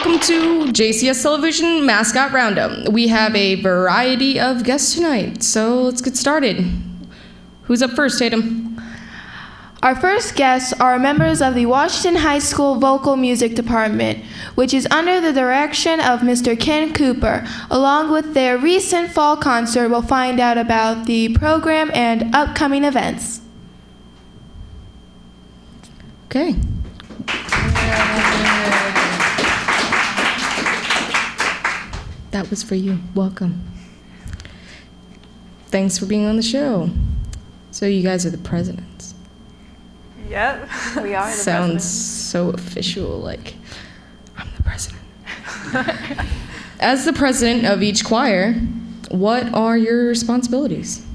welcome to JCS Television Mascot Roundup. We have a variety of guests tonight, so let's get started. Who's up first, Tatum? Our first guests are members of the Washington High School Vocal Music Department, which is under the direction of Mr. Ken Cooper. Along with their recent fall concert, we'll find out about the program and upcoming events. Okay. That was for you. Welcome. Thanks for being on the show. So you guys are the presidents. Yep, we are the Sounds presidents. so official, like, I'm the president. As the president of each choir, what are your responsibilities?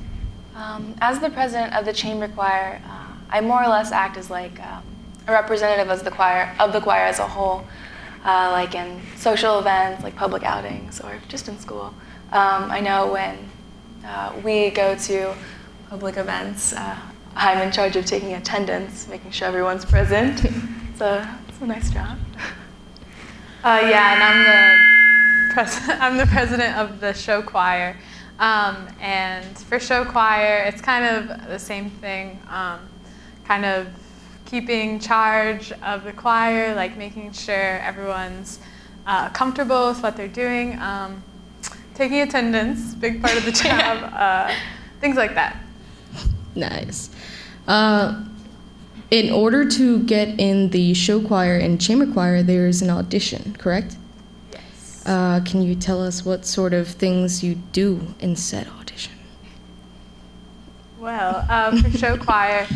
As the president of the chamber choir, I more or less act as like a representative of the choir as a whole, like in social events, like public outings, or just in school. I know when we go to public events, I'm in charge of taking attendance, making sure everyone's present. It's a nice job. Yeah, and I'm the president of the show choir. And for show choir, it's kind of the same thing, kind of keeping charge of the choir, like making sure everyone's comfortable with what they're doing, taking attendance, big part of the job, things like that. Nice. In order to get in the show choir and chamber choir, there's an audition, correct? Yes. Can you tell us what sort of things you do in said audition? Well, for show choir,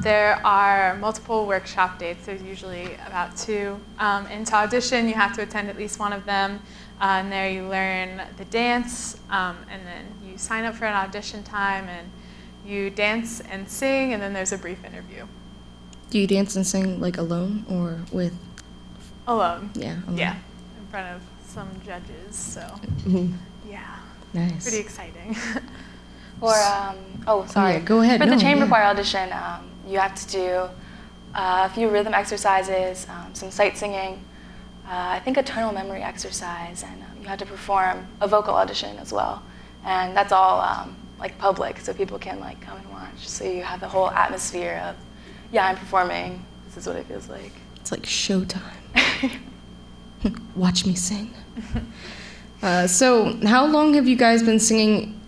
there are multiple workshop dates. There's usually about 2. And to audition, you have to attend at least one of them. And there you learn the dance, and then you sign up for an audition time, and you dance and sing, and then there's a brief interview. Do you dance and sing like alone or with? Alone. Yeah. Alone. Yeah, in front of some judges. So yeah, Nice. pretty exciting. Or, sorry. Yeah, go ahead. For the No, chamber yeah. choir audition, you have to do a few rhythm exercises, some sight singing, I think a tonal memory exercise, and you have to perform a vocal audition as well. And that's all like public, so people can like come and watch. So you have the whole atmosphere of, yeah, I'm performing. This is what it feels like. It's like showtime. Watch me sing. So how long have you guys been singing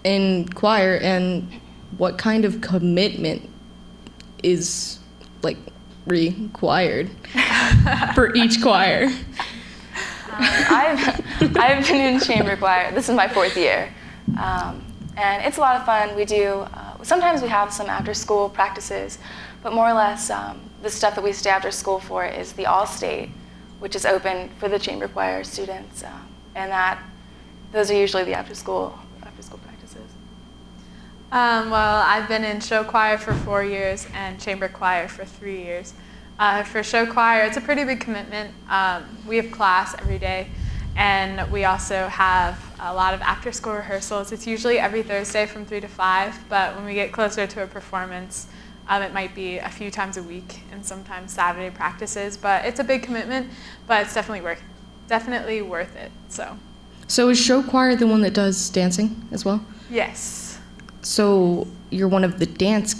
in choir, and what kind of commitment is like required for each choir? I've been in chamber choir. This is my 4th year. And it's a lot of fun. We do, sometimes we have some after-school practices, but more or less the stuff that we stay after school for is the All-State, which is open for the chamber choir students, and those are usually the after-school practices. Well, I've been in show choir for 4 years and chamber choir for 3 years. For show choir, it's a pretty big commitment. We have class every day, and we also have a lot of after-school rehearsals. It's usually every Thursday from 3 to 5, but when we get closer to a performance, it might be a few times a week and sometimes Saturday practices. But it's a big commitment, but it's definitely worth it. So is show choir the one that does dancing as well? Yes. So you're one of the dance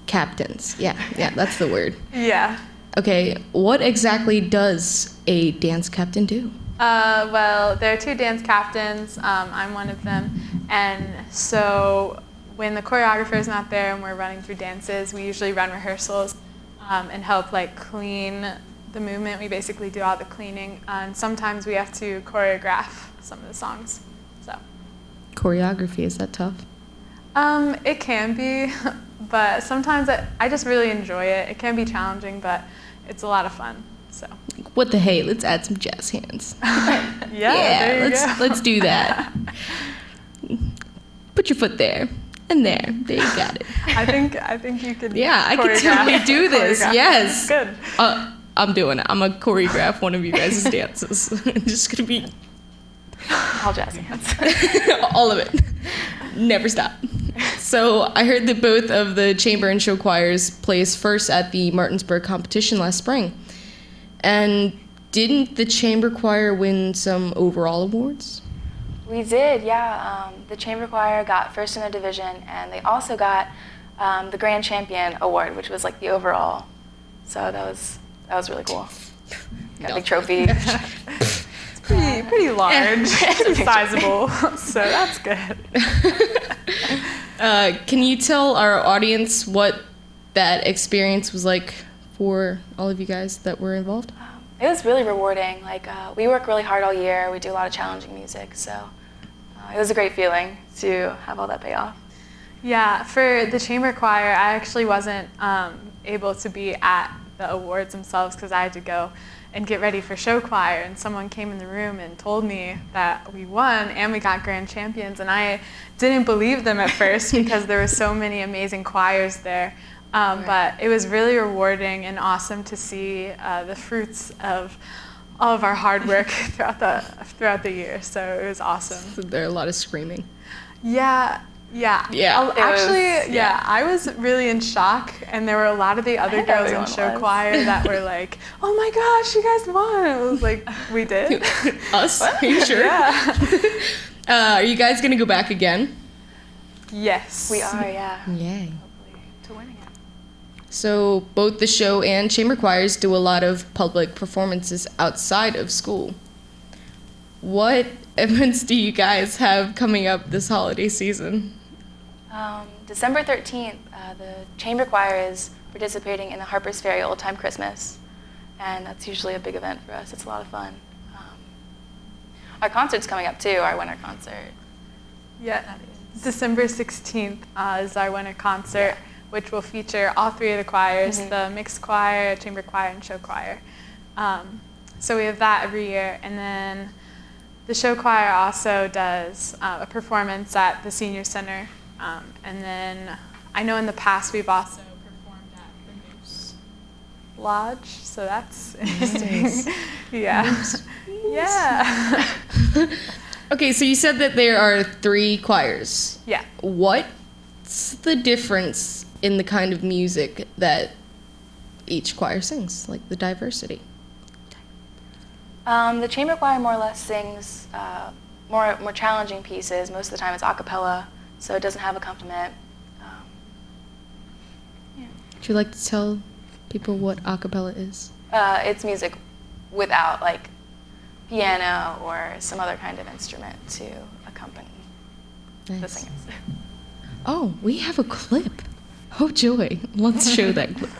captains. Yeah, that's the word. Yeah. Okay, what exactly does a dance captain do? Well, there are 2 dance captains. I'm one of them. And so when the choreographer is not there and we're running through dances, we usually run rehearsals and help like clean the movement. We basically do all the cleaning. And sometimes we have to choreograph some of the songs. So. Choreography, is that tough? It can be, but sometimes I just really enjoy it. It can be challenging, but it's a lot of fun. So. What the hey? Let's add some jazz hands. Yeah, let's do that. Put your foot there and there. There, you got it. I think you could. Yeah, I can totally do this. Yes. Good. I'm doing it. I'm gonna choreograph one of you guys' dances. I'm just gonna be All jazz hands. all of it. Never stop. So I heard that both of the chamber and show choirs placed first at the Martinsburg competition last spring. And didn't the chamber choir win some overall awards? We did, yeah. The chamber choir got first in their division, and they also got the grand champion award, which was like the overall. So that was really cool. Got a big trophy. Pretty large, pretty sizable, so that's good. Can you tell our audience what that experience was like for all of you guys that were involved? It was really rewarding. Like we work really hard all year. We do a lot of challenging music, so it was a great feeling to have all that pay off. Yeah, for the chamber choir, I actually wasn't able to be at the awards themselves because I had to go and get ready for show choir, and someone came in the room and told me that we won and we got grand champions, and I didn't believe them at first because there were so many amazing choirs there. But it was really rewarding and awesome to see the fruits of all of our hard work throughout the year. So it was awesome. So there are a lot of screaming. Yeah. Actually, I was really in shock, and there were a lot of the other girls in show choir that were like, "Oh my gosh, you guys won!" I was like, "We did." Us? Are you sure? Yeah. Are you guys gonna go back again? Yes. We are, yeah. Yay. Hopefully to winning it. So both the show and chamber choirs do a lot of public performances outside of school. What events do you guys have coming up this holiday season? December 13th, the chamber choir is participating in the Harper's Ferry Old Time Christmas, and that's usually a big event for us. It's a lot of fun. Our concert's coming up too, our winter concert. Yeah, December 16th is our winter concert, which will feature all three of the choirs, the mixed choir, chamber choir, and show choir. So we have that every year, and then the show choir also does a performance at the Senior Center. And then I know in the past we've also performed at the Moose Lodge, so that's interesting. Yeah. Yeah. Okay, so you said that there are 3 choirs. Yeah. What's the difference in the kind of music that each choir sings, like the diversity? The chamber choir more or less sings more challenging pieces. Most of the time it's a cappella, so it doesn't have accompaniment. Would you like to tell people what a cappella is? It's music without like piano or some other kind of instrument to accompany the singers. Oh, we have a clip. Oh, joy. Let's show that clip.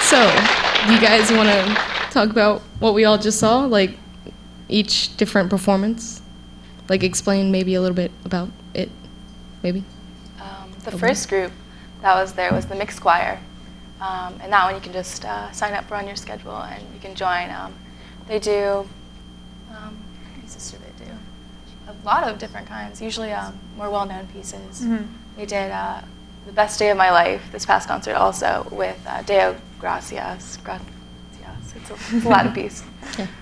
So, do you guys want to talk about what we all just saw? Like, each different performance? Like, explain maybe a little bit about it, maybe? The first group that was there was the mixed choir. And that one you can just sign up for on your schedule and you can join. They do, what pieces do they do? A lot of different kinds, usually more well-known pieces. They did the best day of my life, this past concert also, with Deo Gracias. It's a Latin piece.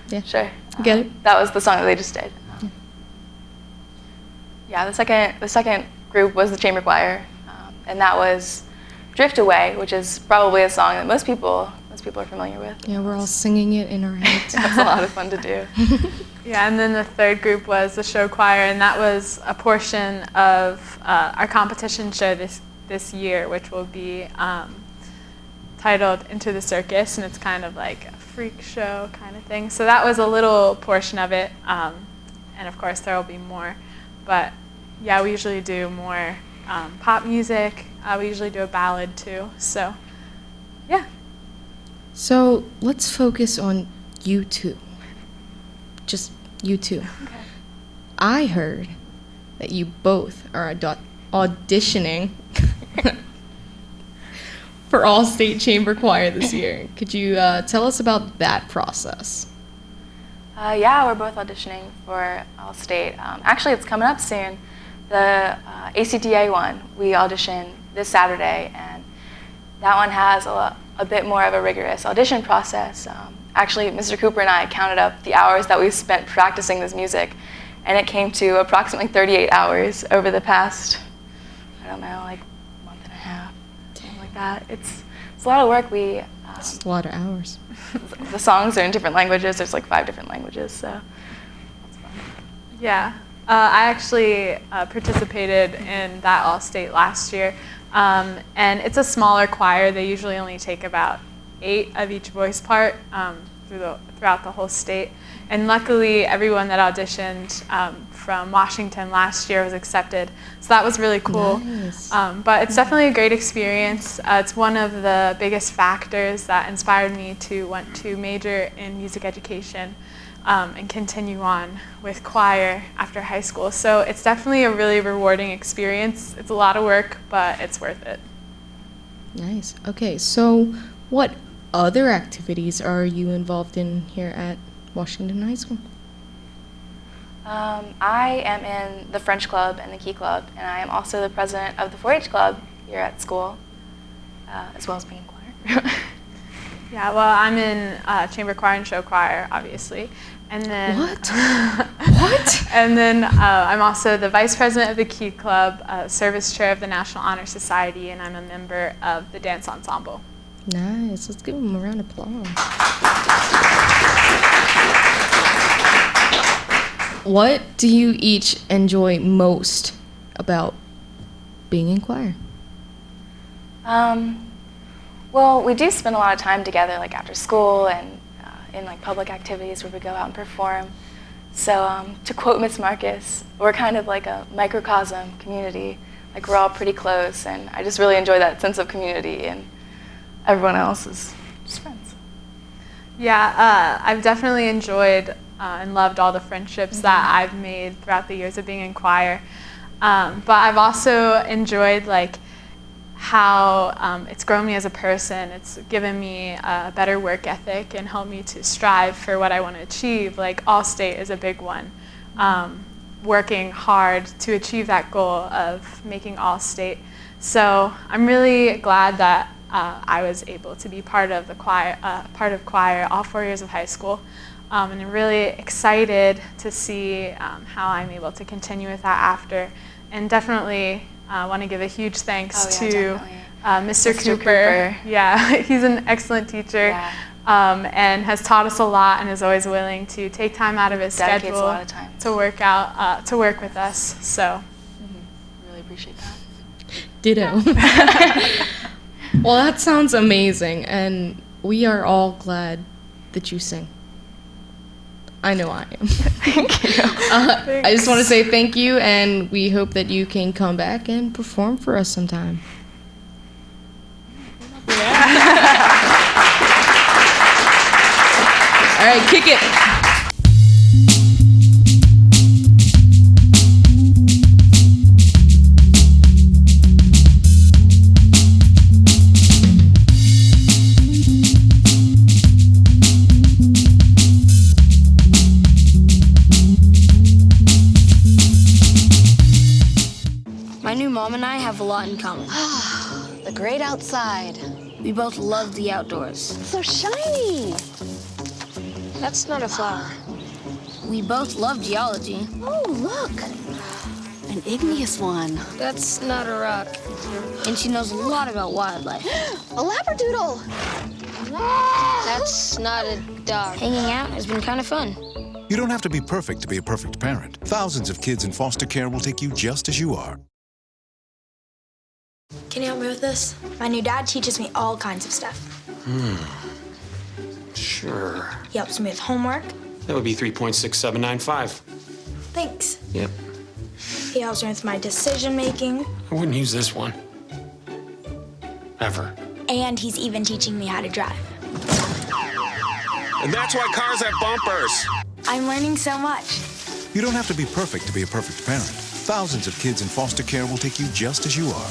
Yeah. Sure. Get it? That was the song that they just did. Yeah, the second group was the chamber choir, and that was Drift Away, which is probably a song that most people are familiar with. Yeah, we're all singing it in our heads. That's a lot of fun to do. Yeah, and then the third group was the show choir, and that was a portion of our competition show this year, which will be titled Into the Circus, and it's kind of like a freak show kind of thing. So that was a little portion of it, and of course there will be more. But yeah, we usually do more pop music. We usually do a ballad too. So yeah. So let's focus on you two. Just you two. Okay. I heard that you both are auditioning for All-State Chamber Choir this year. Could you tell us about that process? Yeah, we're both auditioning for All-State. Actually, it's coming up soon. The ACTA one, we audition this Saturday, and that one has a bit more of a rigorous audition process. Actually, Mr. Cooper and I counted up the hours that we spent practicing this music, and it came to approximately 38 hours over the past, I don't know, like month and a half, something like that. It's a lot of work. It's a lot of hours. The songs are in different languages. There's like 5 different languages, so that's fun. Yeah, I actually participated in that All-State last year, and it's a smaller choir. They usually only take about 8 of each voice part throughout the whole state. And luckily, everyone that auditioned from Washington last year was accepted, so that was really cool. Nice. But it's definitely a great experience. It's one of the biggest factors that inspired me to want to major in music education and continue on with choir after high school. So it's definitely a really rewarding experience. It's a lot of work, but it's worth it. Nice. Okay, so what other activities are you involved in here at Washington High School? I am in the French club and the Key club, and I am also the president of the 4-H club here at school, as well as being in choir. Yeah, well, I'm in chamber choir and show choir, obviously. And then What? What? And then I'm also the vice president of the Key Club, service chair of the National Honor Society, and I'm a member of the dance ensemble. Nice. Let's give them a round of applause. What do you each enjoy most about being in choir? Well, we do spend a lot of time together, like after school and in like public activities where we go out and perform. So to quote Miss Marcus, we're kind of like a microcosm community. Like we're all pretty close, and I just really enjoy that sense of community, and everyone else is just friends. Yeah, I've definitely enjoyed and loved all the friendships that I've made throughout the years of being in choir. But I've also enjoyed like how it's grown me as a person. It's given me a better work ethic and helped me to strive for what I want to achieve. Like All-State is a big one. Working hard to achieve that goal of making All-State. So I'm really glad that I was able to be part of the choir, choir all 4 years of high school. And I'm really excited to see how I'm able to continue with that after. And definitely want to give a huge thanks to Mr. Cooper. Yeah, he's an excellent teacher, and has taught us a lot, and is always willing to take time out of his schedule a lot of time to work with us. So, really appreciate that. Ditto. Well, that sounds amazing, and we are all glad that you sing. I know I am. Thank you. I just want to say thank you, and we hope that you can come back and perform for us sometime. All right, kick it. My new mom and I have a lot in common. The great outside. We both love the outdoors. So shiny. That's not a flower. We both love geology. Oh, look. An igneous one. That's not a rock. And she knows a lot about wildlife. A labradoodle. That's not a dog. Hanging out has been kind of fun. You don't have to be perfect to be a perfect parent. Thousands of kids in foster care will take you just as you are. Can you help me with this? My new dad teaches me all kinds of stuff. Sure. He helps me with homework. That would be 3.6795. Thanks. Yep. He helps me with my decision making. I wouldn't use this one. Ever. And he's even teaching me how to drive. And that's why cars have bumpers. I'm learning so much. You don't have to be perfect to be a perfect parent. Thousands of kids in foster care will take you just as you are.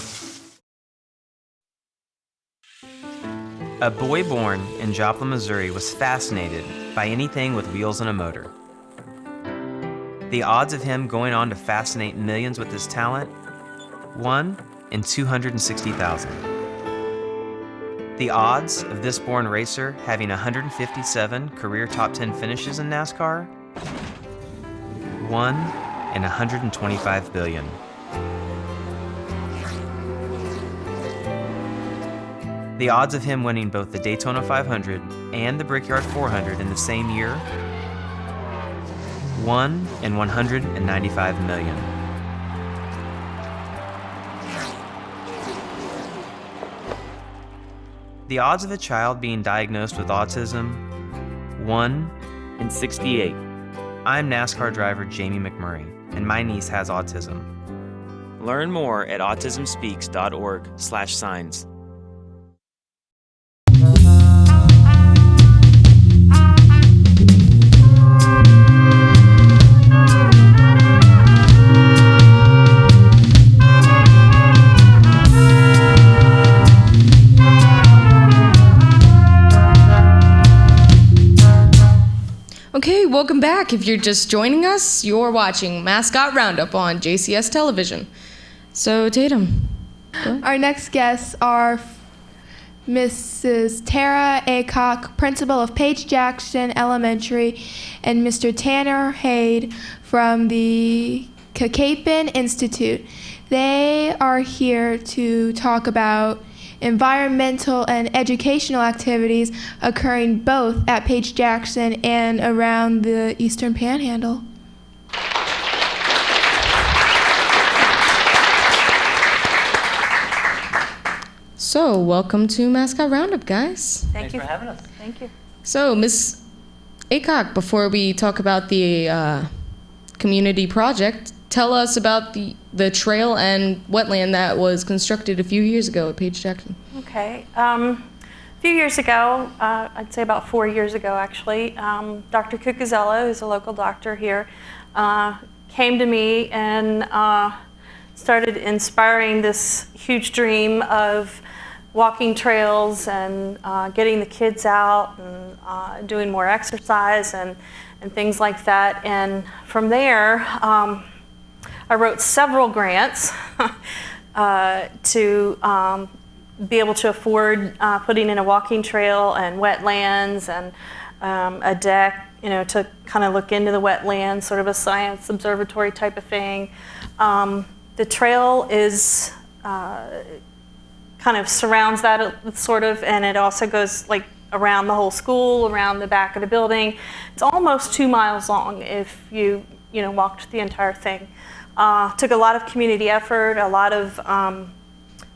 A boy born in Joplin, Missouri was fascinated by anything with wheels and a motor. The odds of him going on to fascinate millions with his talent? 1 in 260,000. The odds of this born racer having 157 career top 10 finishes in NASCAR? 1 in 125 billion. The odds of him winning both the Daytona 500 and the Brickyard 400 in the same year? 1 in 195 million. The odds of a child being diagnosed with autism? 1 in 68. I'm NASCAR driver Jamie McMurray, and my niece has autism. Learn more at autismspeaks.org/signs. Okay, welcome back. If you're just joining us, you're watching Mascot Roundup on JCS Television. So, Tatum. Our next guests are Mrs. Tara Aycock, principal of Page Jackson Elementary, and Mr. Tanner Haid from the Cacapon Institute. They are here to talk about environmental and educational activities occurring both at Page Jackson and around the Eastern Panhandle. So, welcome to Mascot Roundup, guys. Thanks for having us. Thank you. So, Miss Aycock, before we talk about the community project, tell us about the trail and wetland that was constructed a few years ago at Page Jackson. Okay. A few years ago, I'd say about 4 years ago actually, Dr. Cucuzella, who's a local doctor here, came to me and started inspiring this huge dream of walking trails and getting the kids out and doing more exercise and things like that. And from there, I wrote several grants to be able to afford putting in a walking trail and wetlands and a deck, to kind of look into the wetlands, sort of a science observatory type of thing. The trail is kind of surrounds that sort of, and it also goes like around the whole school, around the back of the building. It's almost 2 miles long if you walked the entire thing. Took a lot of community effort, a lot of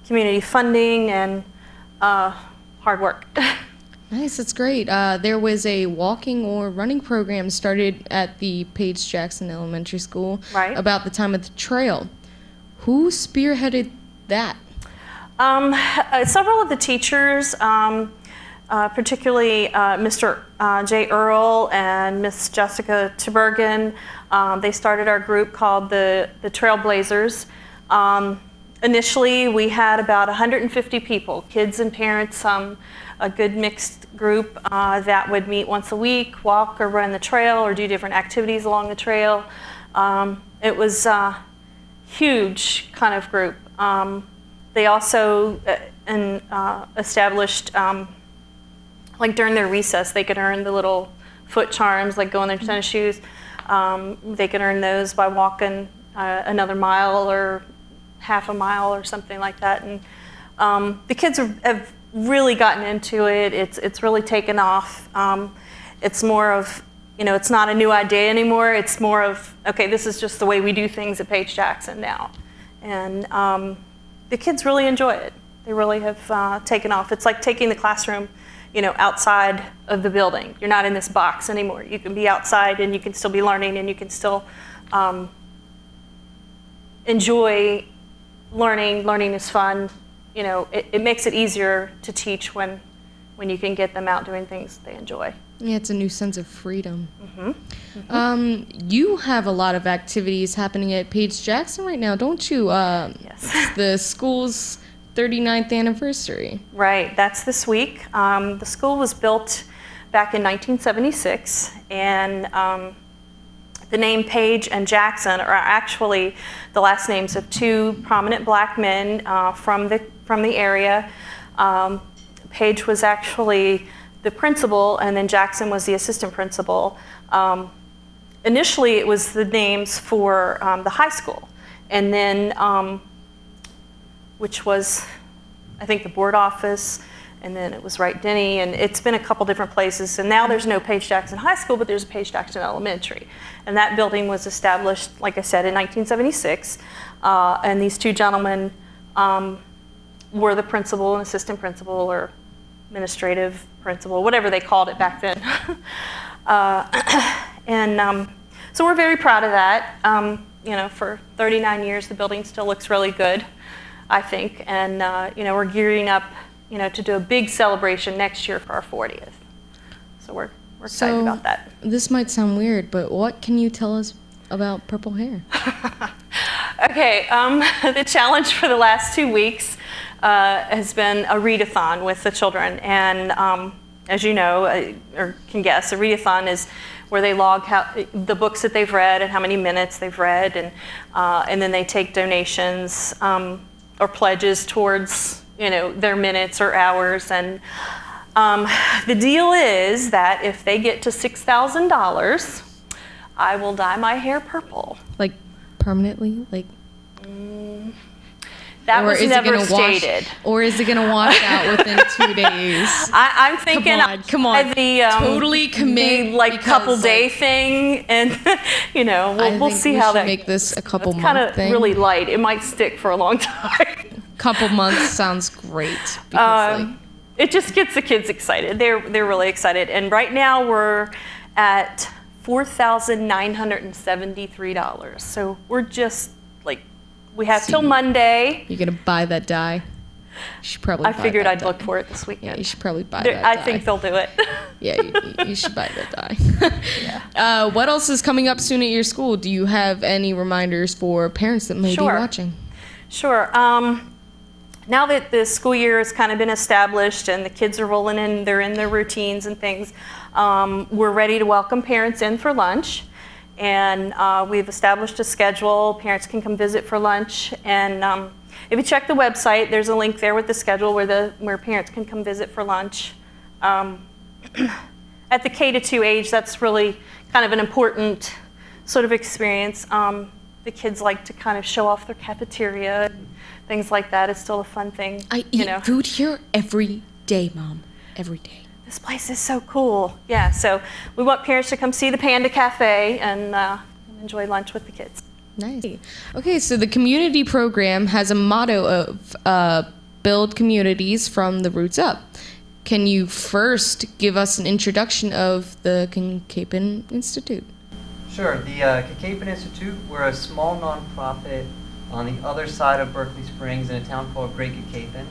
community funding, and hard work. Nice, that's great. There was a walking or running program started at the Page Jackson Elementary School about the time of the trail. Who spearheaded that? Several of the teachers, particularly Mr. J. Earl and Miss Jessica Tibergen, they started our group called the Trailblazers. Initially, we had about 150 people, kids and parents, a good mixed group that would meet once a week, walk or run the trail or do different activities along the trail. It was a huge kind of group. They also established, like during their recess, they could earn the little foot charms, like go in their tennis shoes. They could earn those by walking another mile or half a mile or something like that. And the kids have really gotten into it. It's really taken off. It's more of, it's not a new idea anymore. It's more of, okay, this is just the way we do things at Paige Jackson now. And the kids really enjoy it. They really have taken off. It's like taking the classroom, outside of the building. You're not in this box anymore. You can be outside and you can still be learning and you can still enjoy learning. Learning is fun. It makes it easier to teach when you can get them out doing things they enjoy. Yeah, it's a new sense of freedom. Mm-hmm. Mm-hmm. You have a lot of activities happening at Paige Jackson right now, don't you? Yes. It's the school's 39th anniversary. Right, that's this week. The school was built back in 1976, and the name Paige and Jackson are actually the last names of two prominent black men from the area. Paige was actually the principal, and then Jackson was the assistant principal. Initially, it was the names for the high school, and then which was, I think, the board office, and then it was Wright Denny, and it's been a couple different places. And now there's no Paige Jackson High School, but there's a Paige Jackson Elementary. And that building was established, like I said, in 1976. And these two gentlemen were the principal and assistant principal, or administrative principal, whatever they called it back then. So we're very proud of that. For 39 years, the building still looks really good, I think. And we're gearing up, to do a big celebration next year for our 40th. So we're excited about that. This might sound weird, but what can you tell us about purple hair? Okay, the challenge for the last 2 weeks has been a readathon with the children. And as you know, or can guess, a readathon is where they log the books that they've read and how many minutes they've read, and then they take donations or pledges towards their minutes or hours. And the deal is that if they get to $6,000, I will dye my hair purple. Like permanently? Like. That was never stated. Or is it going to wash out within 2 days? I'm thinking come on. Totally commit, the like couple day thing, and we'll see how that. Make this a couple month kind of thing. Really light. It might stick for a long time. Couple months sounds great. Because, it just gets the kids excited. They're really excited, and right now we're at $4,973. So we're just like. We have till Monday. You're gonna buy that dye? You should probably. I figured I'd look for it this weekend. Yeah, you should probably buy that I dye. think they'll do it. Yeah, you should buy that dye. Yeah. What else is coming up soon at your school? Do you have any reminders for parents that may be watching? Sure. Now that the school year has kind of been established and the kids are rolling in, they're in their routines and things, we're ready to welcome parents in for lunch. And we've established a schedule. Parents can come visit for lunch. And if you check the website, there's a link there with the schedule where parents can come visit for lunch. At the K-2 age, that's really kind of an important sort of experience. The kids like to kind of show off their cafeteria, and things like that. It's still a fun thing. I eat food here every day, Mom. Every day. This place is so cool. Yeah, so we want parents to come see the Panda Cafe and enjoy lunch with the kids. Nice. Okay, so the community program has a motto of build communities from the roots up. Can you first give us an introduction of the Capon Institute? Sure. The Cacapon Institute, we're a small nonprofit on the other side of Berkeley Springs in a town called Great Cacapon.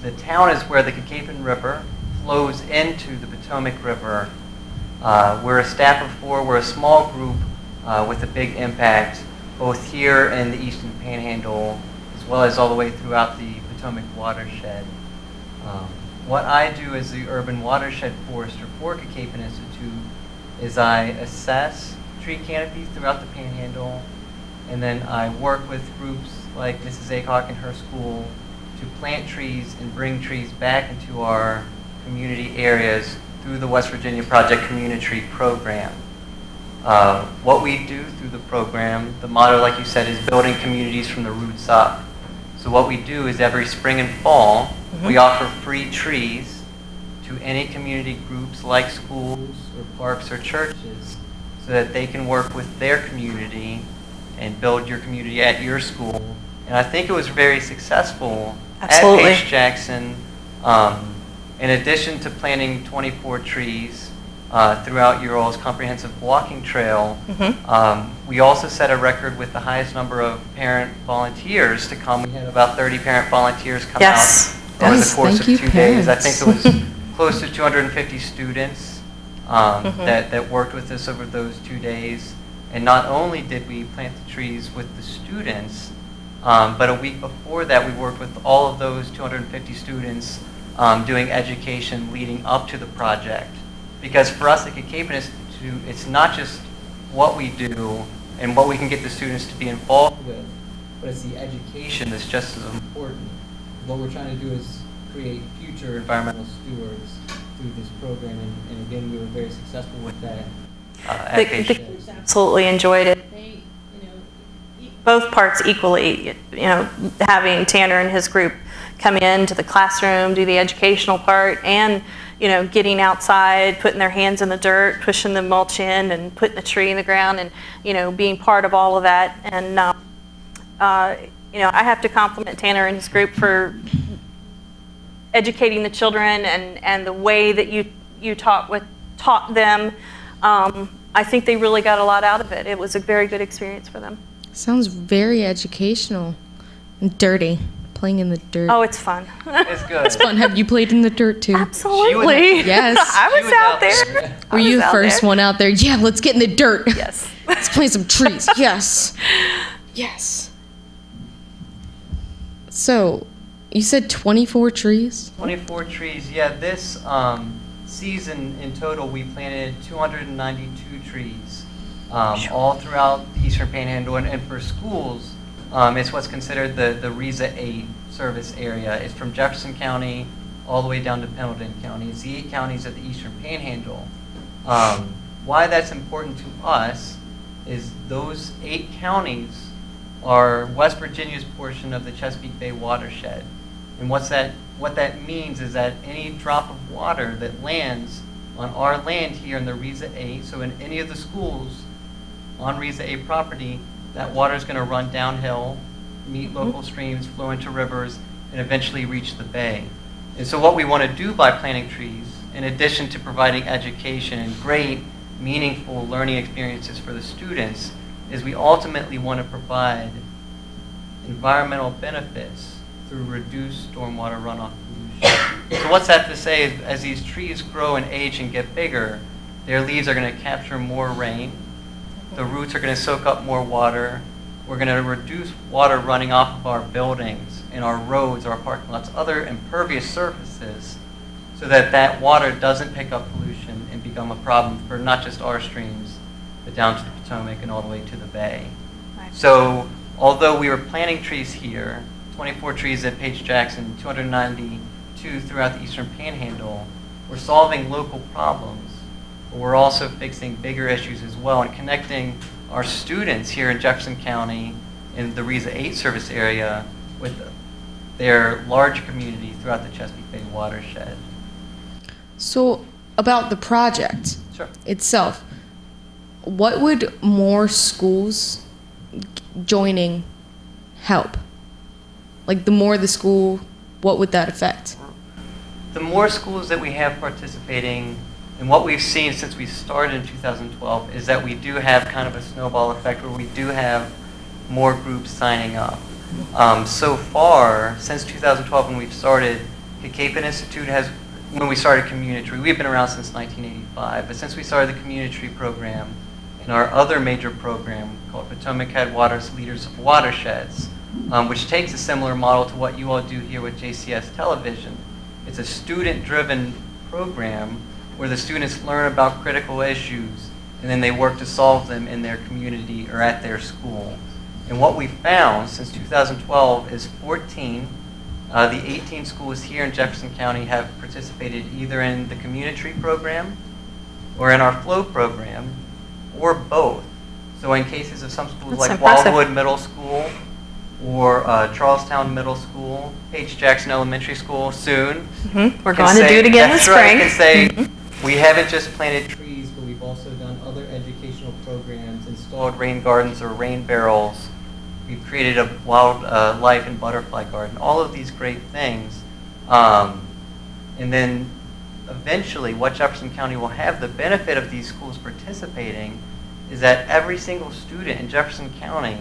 The town is where the Cacapon River flows into the Potomac River. We're a staff of 4. We're a small group with a big impact, both here in the Eastern Panhandle, as well as all the way throughout the Potomac watershed. What I do as the urban watershed forester for Cacapon Institute is I assess tree canopies throughout the Panhandle, And then I work with groups like Mrs. Aycock and her school to plant trees and bring trees back into our community areas through the West Virginia Project Community Tree Program. What we do through the program, the motto, like you said, is building communities from the roots up. So what we do is every spring and fall, we offer free trees to any community groups like schools or parks or churches so that they can work with their community and build your community at your school. And I think it was very successful Absolutely. at Paige Jackson. In addition to planting 24 trees throughout your all's comprehensive walking trail, we also set a record with the highest number of parent volunteers to come. We had about 30 parent volunteers come out over the course of 2 days. I think it was close to 250 students that worked with us over those 2 days. And not only did we plant the trees with the students, but a week before that we worked with all of those 250 students doing education leading up to the project. Because for us at Capon Institute, it's not just what we do and what we can get the students to be involved with, but it's the education that's just as important. What we're trying to do is create future environmental stewards through this program, and again, we were very successful with that. The kids absolutely enjoyed it. They, both parts equally. Having Tanner and his group come into the classroom, do the educational part, and getting outside, putting their hands in the dirt, pushing the mulch in, and putting the tree in the ground, and being part of all of that. And I have to compliment Tanner and his group for educating the children and the way that you taught them. I think they really got a lot out of it. It was a very good experience for them. Sounds very educational and dirty. Playing in the dirt. Oh, it's fun. It's good. It's fun. Have you played in the dirt too? Absolutely. Yes. I was out there. Were you the first one out there? Yeah, let's get in the dirt. Yes. Let's plant some trees. Yes. Yes. So, you said 24 trees? 24 trees, yeah. This season in total, we planted 292 trees all throughout the Eastern Panhandle. And for schools, it's what's considered the RESA 8 service area. It's from Jefferson County all the way down to Pendleton County. It's the 8 counties of the Eastern Panhandle. Why that's important to us is those 8 counties are West Virginia's portion of the Chesapeake Bay watershed. And what that means is that any drop of water that lands on our land here in the RESA 8, so in any of the schools on RESA 8 property, that water is going to run downhill, meet local streams, flow into rivers, and eventually reach the bay. And so what we want to do by planting trees, in addition to providing education and great, meaningful learning experiences for the students, is we ultimately want to provide environmental benefits through reduced stormwater runoff pollution. So what's that to say is as these trees grow and age and get bigger, their leaves are going to capture more rain. The roots are going to soak up more water. We're going to reduce water running off of our buildings and our roads, our parking lots, other impervious surfaces, so that that water doesn't pick up pollution and become a problem for not just our streams, but down to the Potomac and all the way to the bay. Right. So although we were planting trees here, 24 trees at Paige Jackson, 292 throughout the Eastern Panhandle, we're solving local problems. But we're also fixing bigger issues as well and connecting our students here in Jefferson County in the RESA 8 service area with their large community throughout the Chesapeake Bay watershed. So, about the project itself, what would more schools joining help? Like, the more the school, what would that affect? The more schools that we have participating, and what we've seen since we started in 2012 is that we do have kind of a snowball effect where we do have more groups signing up. So far, since 2012 when we've started, the Capon Institute has, when we started Community Tree, we've been around since 1985, but since we started the Community Tree program and our other major program called Potomac Headwaters Leaders of Watersheds, which takes a similar model to what you all do here with JCS Television. It's a student-driven program where the students learn about critical issues and then they work to solve them in their community or at their school. And what we found since 2012 is 14, the 18 schools here in Jefferson County have participated either in the community program or in our flow program, or both. So in cases of some schools That's like impressive. Wildwood Middle School or Charlestown Middle School, H. Jackson Elementary School soon. We're going to do it again in the spring. Can say we haven't just planted trees, but we've also done other educational programs, installed rain gardens or rain barrels. We've created a wildlife and butterfly garden. All of these great things, and then eventually, what Jefferson County will have the benefit of these schools participating is that every single student in Jefferson County,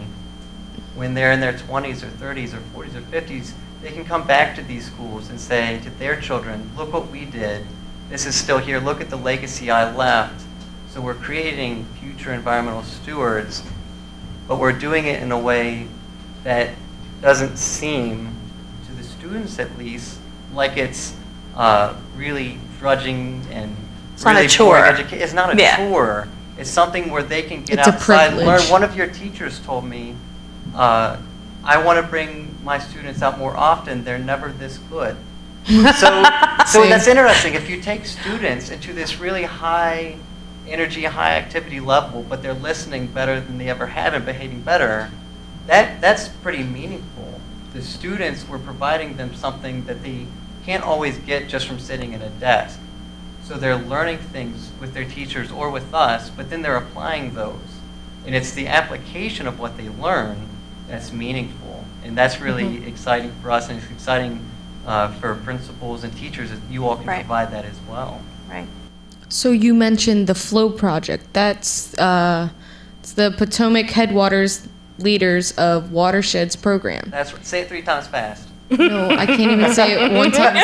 when they're in their 20s or 30s or 40s or 50s, they can come back to these schools and say to their children, look what we did. This is still here. Look at the legacy I left. So we're creating future environmental stewards, but we're doing it in a way that doesn't seem, to the students at least, like it's really drudging and It's really not a chore. It's not a chore. It's something where they can get It's a outside and learn. privilege. One of your teachers told me, I want to bring my students out more often. They're never this good. So that's interesting. If you take students into this really high energy, high activity level, but they're listening better than they ever have and behaving better, that's pretty meaningful. The students, we're providing them something that they can't always get just from sitting at a desk. So they're learning things with their teachers or with us, but then they're applying those. And it's the application of what they learn that's meaningful. And that's really exciting for us, and it's exciting for principals and teachers that you all can provide that as well. Right. So you mentioned the Flow Project. That's it's the Potomac Headwaters Leaders of Watersheds program. That's right. Say it 3 times fast. No, I can't even say it 1 time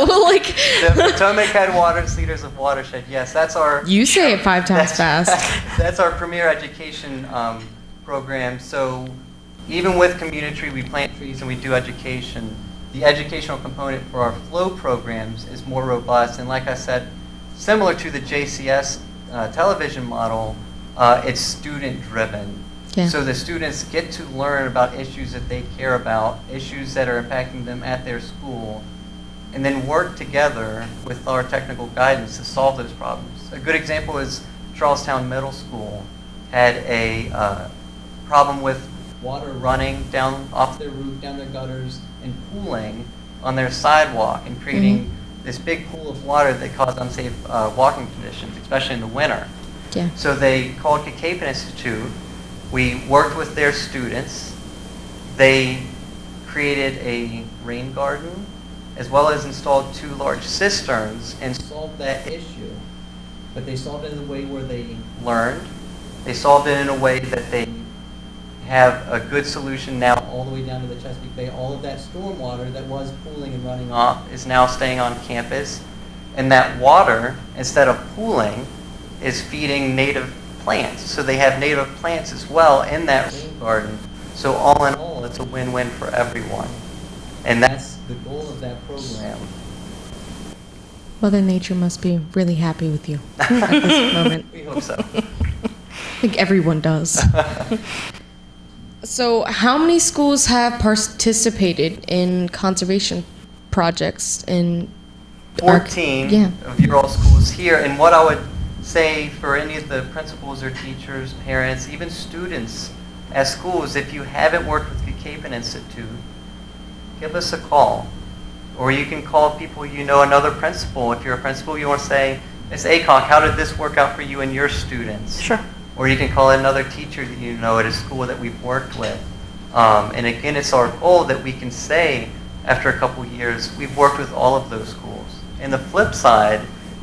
slow. Like The Potomac Headwaters Leaders of Watershed. Yes, that's our. You say it 5 times fast. That's our premier education program. So even with community, we plant trees and we do education. The educational component for our flow programs is more robust, and like I said, similar to the JCS television model, it's student-driven. Yeah. So the students get to learn about issues that they care about, issues that are impacting them at their school, and then work together with our technical guidance to solve those problems. A good example is Charlestown Middle School had a problem with water running down off their roof, down their gutters, and pooling on their sidewalk and creating this big pool of water that caused unsafe walking conditions, especially in the winter. Yeah. So they called Capon Institute. We worked with their students. They created a rain garden as well as installed 2 large cisterns and solved that issue. But they solved it in a way where they learned. They solved it in a way that they have a good solution now all the way down to the Chesapeake Bay. All of that storm water that was pooling and running off is now staying on campus. And that water, instead of pooling, is feeding native plants. So they have native plants as well in that rain garden. So all in all, it's a win-win for everyone. And that's the goal of that program. Mother Nature must be really happy with you at this moment. We hope so. I think everyone does. So how many schools have participated in conservation projects in 14 of your all schools here. And what I would say for any of the principals or teachers, parents, even students at schools, if you haven't worked with the Capon Institute, give us a call. Or you can call people you know, another principal. If you're a principal, you want to say, Ms. Aycock, how did this work out for you and your students? Sure. Or you can call another teacher that you know at a school that we've worked with. And again, it's our goal that we can say, after a couple years, we've worked with all of those schools. And the flip side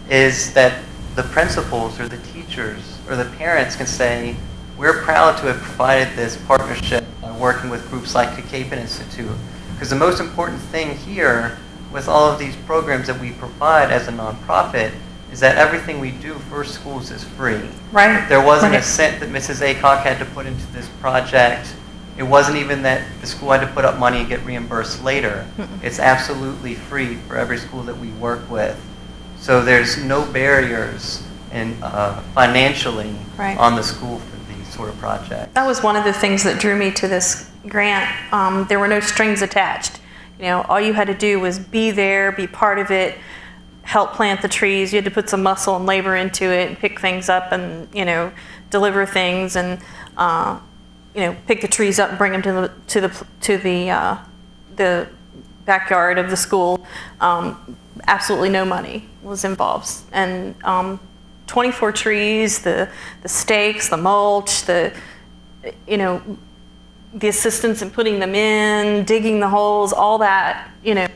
is that the principals or the teachers or the parents can say, we're proud to have provided this partnership by working with groups like the Capon Institute. Because the most important thing here with all of these programs that we provide as a nonprofit is that everything we do for schools is free. Right. There wasn't a cent that Mrs. Aycock had to put into this project. It wasn't even that the school had to put up money and get reimbursed later. It's absolutely free for every school that we work with. So there's no barriers in, financially on the school for these sort of project. That was one of the things that drew me to this grant. There were no strings attached. You know, all you had to do was be there, be part of it, help plant the trees. You had to put some muscle and labor into it and pick things up and, you know, deliver things and, you know, pick the trees up and bring them to the backyard of the school. Absolutely no money was involved. And 24 trees, the stakes, the mulch, you know, the assistance in putting them in, digging the holes, all that, you know,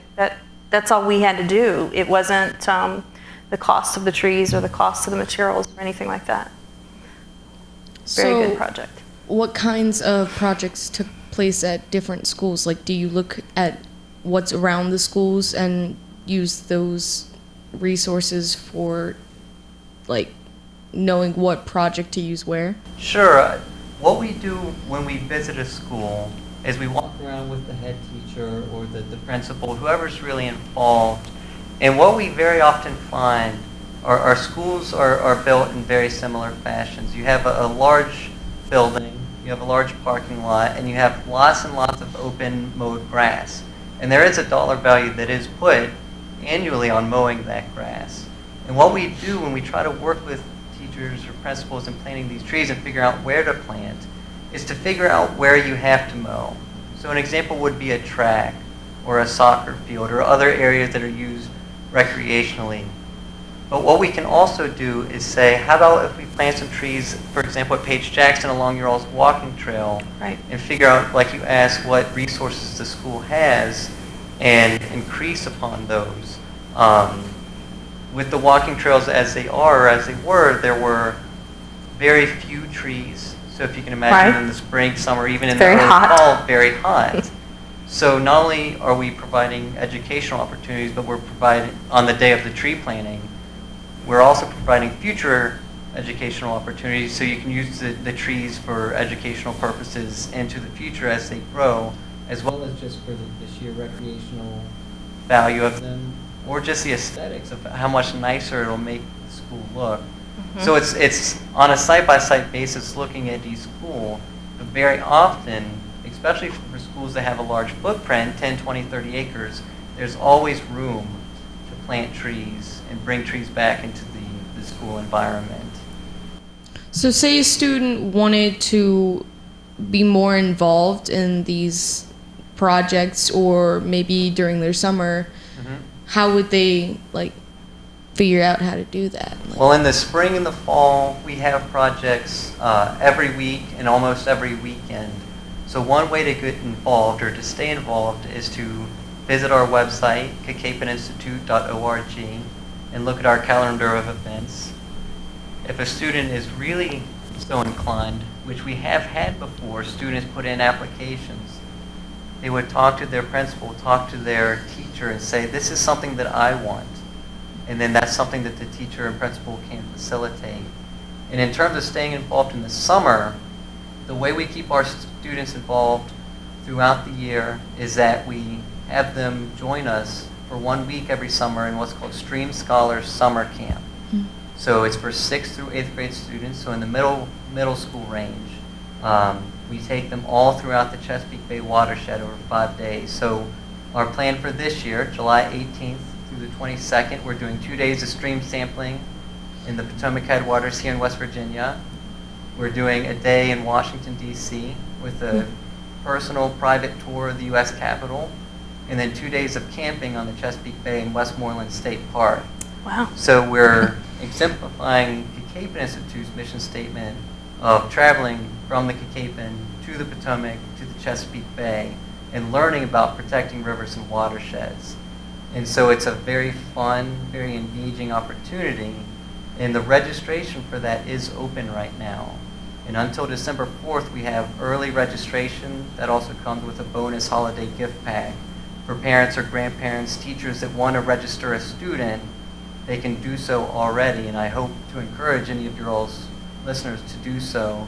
that's all we had to do. It wasn't the cost of the trees or the cost of the materials or anything like that. Very good project. What kinds of projects took place at different schools? Like, do you look at what's around the schools and use those resources for, like, knowing what project to use where? Sure. What we do when we visit a school is we walk around with the head teacher or the principal, whoever's really involved, and what we very often find are our schools are built in very similar fashions. You have a large building, you have a large parking lot, and you have lots and lots of open mowed grass. And there is a dollar value that is put annually on mowing that grass. And what we do when we try to work with teachers or principals in planting these trees and figure out where to plant is to figure out where you have to mow. So an example would be a track or a soccer field or other areas that are used recreationally. But what we can also do is say, how about if we plant some trees, for example, at Page Jackson along your all's walking trail, right, and figure out, like you asked, what resources the school has and increase upon those. With the walking trails as they are, or as they were, there were very few trees. So if you can imagine, in the spring, summer, even in the early fall, very hot. So not only are we providing educational opportunities, but we're providing, on the day of the tree planting, we're also providing future educational opportunities, so you can use the trees for educational purposes into the future as they grow, as well as just for the sheer recreational value of them, or just the aesthetics of how much nicer it'll make the school look. Mm-hmm. So it's on a site-by-site basis looking at each school, but very often, especially for schools that have a large footprint, 10, 20, 30 acres, there's always room to plant trees and bring trees back into the school environment. So say a student wanted to be more involved in these projects, or maybe during their summer, how would they, like, figure out how to do that? Like, well, in the spring and the fall, we have projects every week and almost every weekend. So one way to get involved or to stay involved is to visit our website, cacaponinstitute.org, and look at our calendar of events. If a student is really so inclined, which we have had before, students put in applications, they would talk to their principal, talk to their teacher, and say, this is something that I want. And then that's something that the teacher and principal can facilitate. And in terms of staying involved in the summer, the way we keep our students involved throughout the year is that we have them join us for 1 week every summer in what's called Stream Scholars Summer Camp. Mm-hmm. So it's for 6th through 8th grade students, so in the middle school range. We take them all throughout the Chesapeake Bay watershed over 5 days. So our plan for this year, July 18th through the 22nd, we're doing 2 days of stream sampling in the Potomac Headwaters here in West Virginia. We're doing a day in Washington, D.C. with a personal private tour of the U.S. Capitol, and then 2 days of camping on the Chesapeake Bay in Westmoreland State Park. Wow. So we're exemplifying Capon Institute's mission statement of traveling from the Cacapon to the Potomac to the Chesapeake Bay and learning about protecting rivers and watersheds. And so it's a very fun, very engaging opportunity, and the registration for that is open right now. And until December 4th, we have early registration that also comes with a bonus holiday gift pack. For parents or grandparents, teachers that want to register a student, they can do so already, and I hope to encourage any of your all's listeners to do so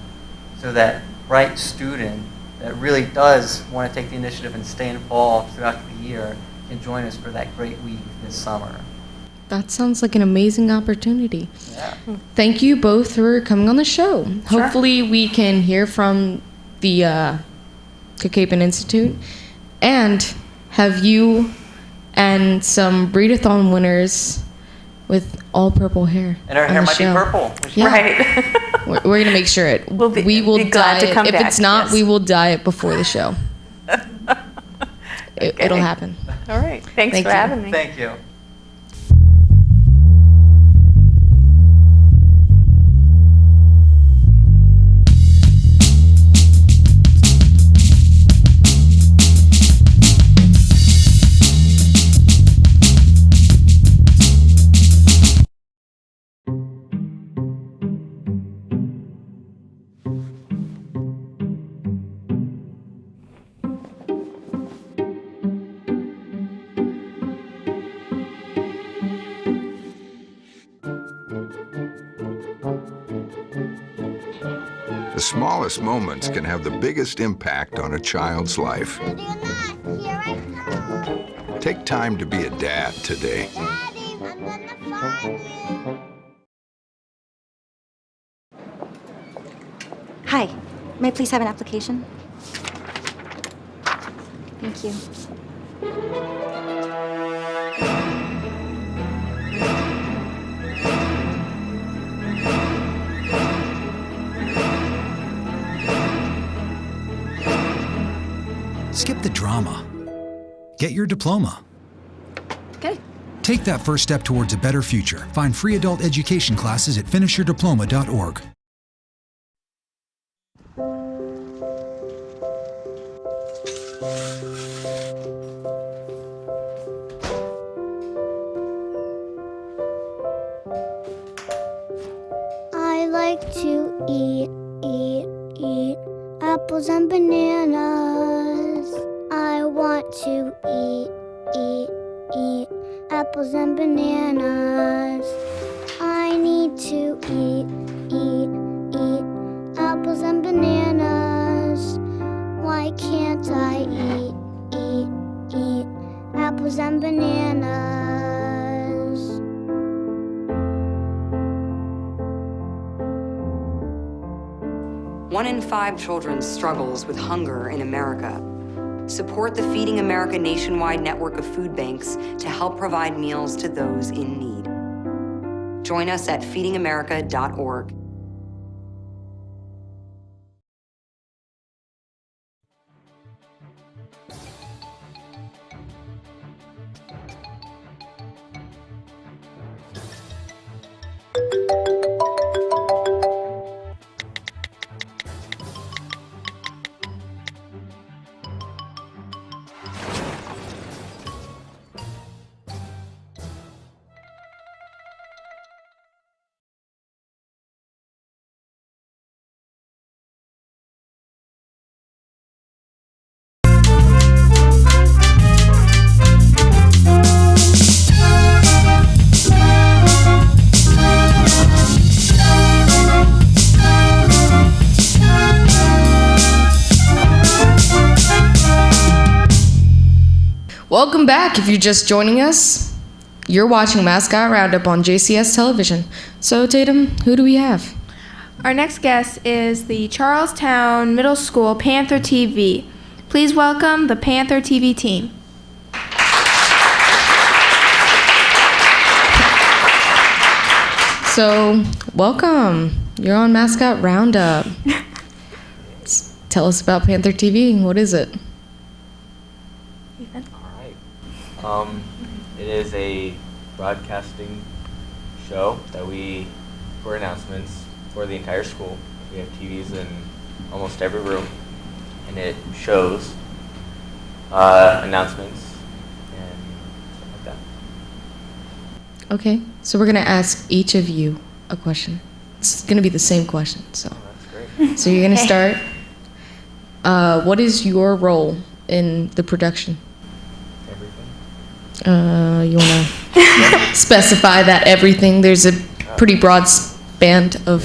that bright student that really does want to take the initiative and stay involved throughout the year can join us for that great week this summer. That sounds like an amazing opportunity. Yeah. Thank you both for coming on the show. Sure. Hopefully we can hear from the Capon Institute and have you and some breed-a-thon winners with all purple hair. And our on hair the might show. be purple. Yeah. Right. We're going to make sure it. we will be glad dye to it. come If back, it's not, yes. we will dye it before the show. It'll happen. All right. Thanks Thank for you. having me. Thank you. The smallest moments can have the biggest impact on a child's life. Take time to be a dad today. Hi, may I please have an application? Thank you. Skip the drama. Get your diploma. Okay. Take that first step towards a better future. Find free adult education classes at finishyourdiploma.org. I like to eat apples and bananas. I want to eat apples and bananas. I need to eat apples and bananas. Why can't I eat apples and bananas? One in 5 children struggles with hunger in America. Support the Feeding America nationwide network of food banks to help provide meals to those in need. Join us at feedingamerica.org. Welcome back. If you're just joining us, you're watching Mascot Roundup on JCS Television. So, Tatum, who do we have? Our next guest is the Charlestown Middle School Panther TV. Please welcome the Panther TV team. So, welcome. You're on Mascot Roundup. Tell us about Panther TV. What is it? It is a broadcasting show that we, for announcements for the entire school. We have TVs in almost every room, and it shows announcements and stuff like that. Okay, so we're going to ask each of you a question. It's going to be the same question. So, that's great. So you're going to start. What is your role in the production? You want to specify that everything? There's a pretty broad span of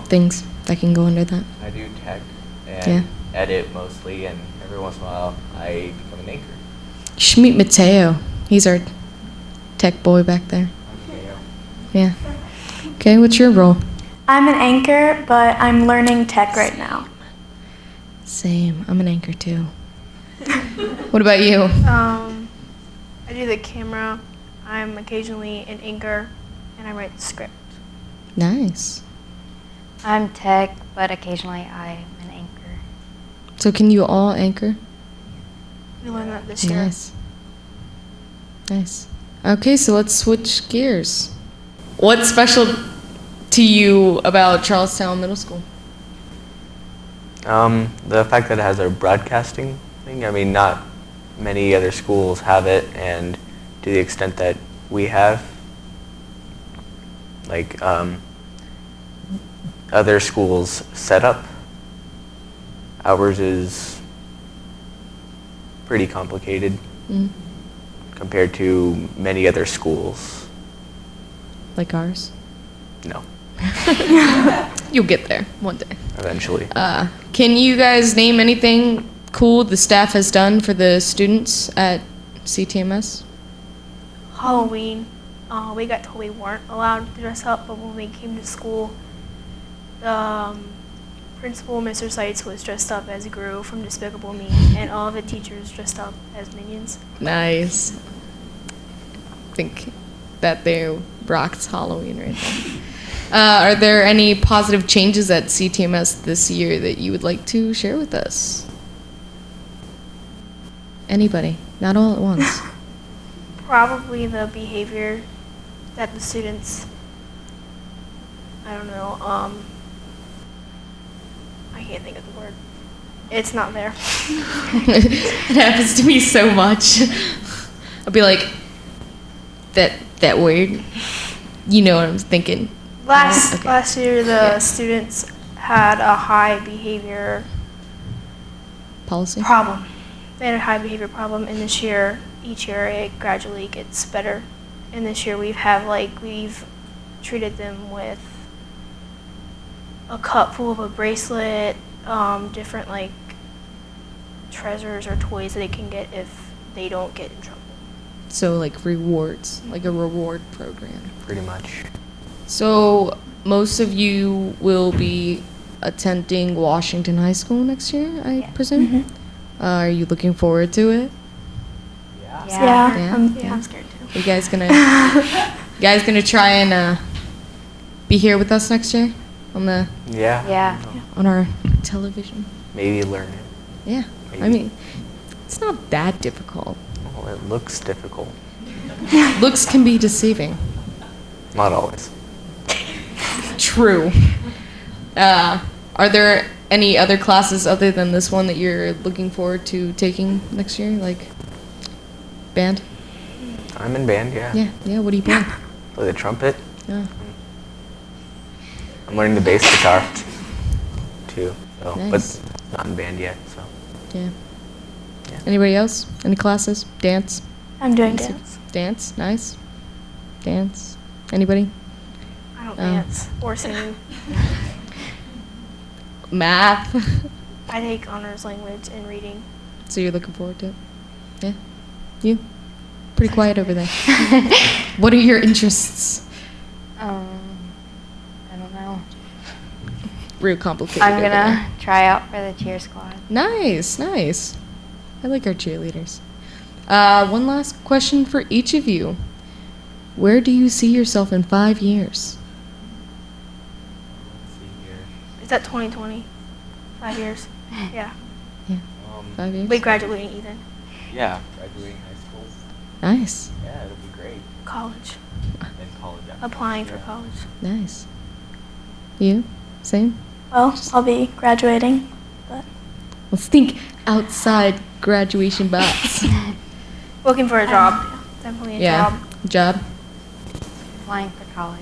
things that can go under that. I do tech and edit mostly, and every once in a while I become an anchor. You should meet Mateo. He's our tech boy back there. Yeah. Okay, what's your role? I'm an anchor, but I'm learning tech right now. Same. I'm an anchor too. What about you? I do the camera. I'm occasionally an anchor, and I write the script. Nice. I'm tech, but occasionally I'm an anchor. So can you all anchor? We learned that this year. Nice. Nice. Okay, so let's switch gears. What's special to you about Charlestown Middle School? The fact that it has a broadcasting thing. I mean, not many other schools have it, and to the extent that we have, like other schools' setup, ours is pretty complicated compared to many other schools. Like ours? No. You'll get there one day. Eventually. Can you guys name anything cool the staff has done for the students at CTMS? Halloween. We got told we weren't allowed to dress up, but when we came to school, the principal, Mr. Seitz, was dressed up as Gru from Despicable Me, and all of the teachers dressed up as minions. Nice. I think that they rocked Halloween right there. Are there any positive changes at CTMS this year that you would like to share with us? Anybody? Not all at once. Probably the behavior that the students, I don't know, I can't think of the word. It's not there. It happens to me so much. I'll be like, that word, you know what I'm thinking. Last year, the students had a high behavior policy problem. They had a high behavior problem, and this year, each year, it gradually gets better. And this year, we've treated them with a cup full of a bracelet, different like treasures or toys that they can get if they don't get in trouble. So like rewards, like a reward program. Pretty much. So most of you will be attending Washington High School next year, I presume? Are you looking forward to it? Yeah. I'm scared too. You guys gonna try and be here with us next year on the on our television? Maybe learn it. Yeah. Maybe. I mean, it's not that difficult. Well, it looks difficult. Looks can be deceiving. Not always. True. Are there any other classes other than this one that you're looking forward to taking next year, like band? I'm in band, yeah. Yeah. What do you play? Play the trumpet. Yeah. I'm learning the bass guitar too, so Nice. but not in band yet. So Yeah. Anybody else? Any classes? Dance? I'm doing dance. Dance? Nice. Dance? Anybody? I don't dance or sing. Math? I take honors language and reading. So you're looking forward to it? Yeah. You? Pretty quiet over there. What are your interests? I don't know. Real complicated. I'm over gonna try out for the cheer squad. Nice. I like our cheerleaders. One last question for each of you. Where do you see yourself in 5 years? Is that 2020? 5 years? Yeah. 5 years? Wait, graduating, Ethan. yeah, graduating high school. Nice. Yeah, it'll be great. College. And college. Applying for college. Nice. You? Same? Well, I'll be graduating, but Let's think outside graduation box. Looking for a job. Definitely a job. Job. Applying for college.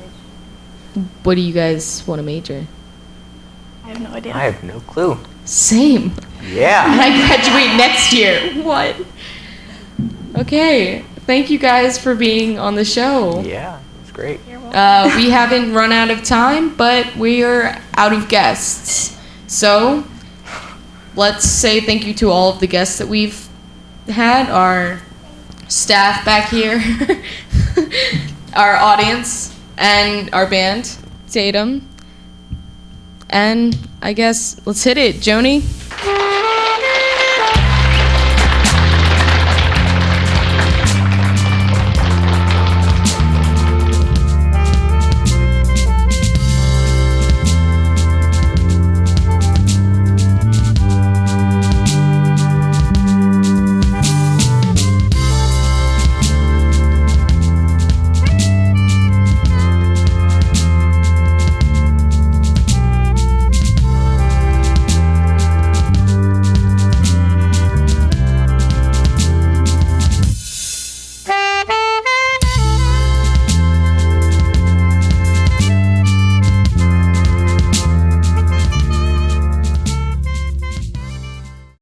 What do you guys want to major? I have no idea. I have no clue. Same. Yeah. And I graduate next year. What? Okay. Thank you guys for being on the show. Yeah, it's great. We haven't run out of time, but we are out of guests. So let's say thank you to all of the guests that we've had, our staff back here. our audience and our band, Tatum. And I guess let's hit it, Joni.